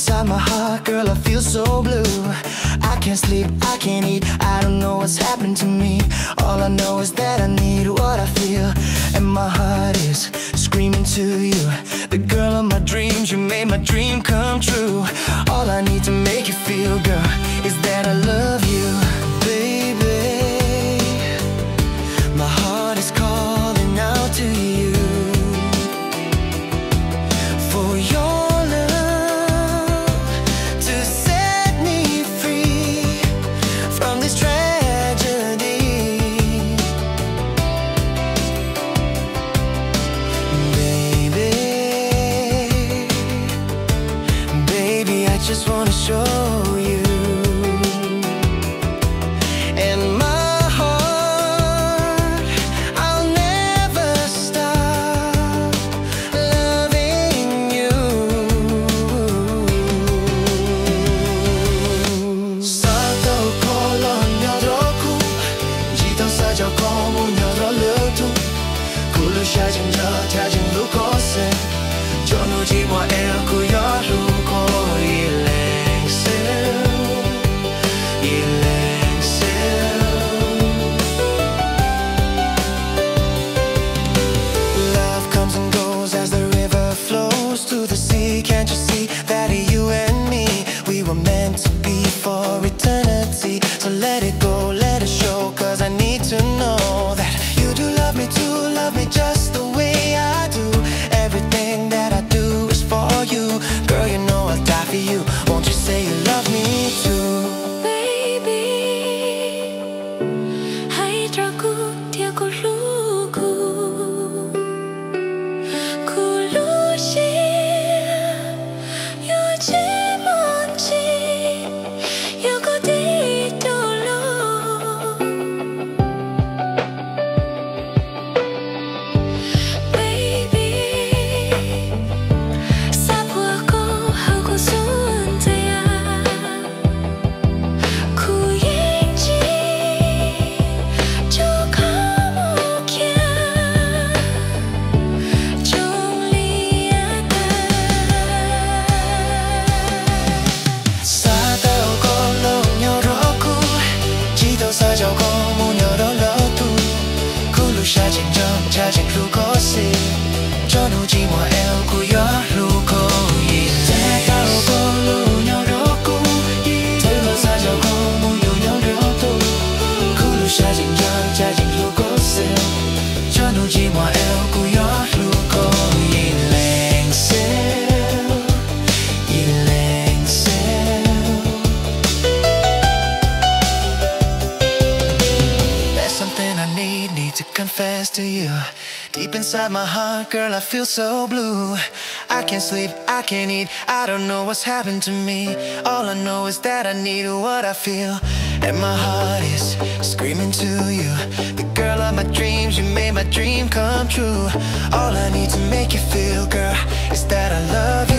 inside my heart, girl, I feel so blue. I can't sleep, I can't eat, I don't know what's happened to me. All I know is that I need what I feel, and my heart is screaming to you. The girl of my dreams, you made my dream come true. All I need to make you feel, girl, is that I love you, baby. My heart is calling out to you for your just wanna show you, and my heart, I'll never stop loving you. Salto colon 열었고 지도 사자고 문 열어려도 굴러샤진 저 타진 루코스 전우지 뭐 엘구여 루코 Can't you see that you and me, we were meant to be for eternity? So let it go, let it show, cause I need to know that you do love me just the way I do. Everything that I do is for you. Girl, you know I'll die for you. Won't you say you love me too? 찾은 그곳이 전우지 뭐 엘구여 루코이 다가오고 문 열었고 둘러싸자고 문 열어도 굴러샤진 저 찾은 그곳이 전우지 뭐 엘구여 루코이 There's something I need to confess to you. Deep inside my heart, girl, I feel so blue. I can't sleep, I can't eat, I don't know what's happened to me. All I know is that I need what I feel, and my heart is screaming to you. The girl of my dreams, you made my dream come true. All I need to make you feel, girl, is that I love you.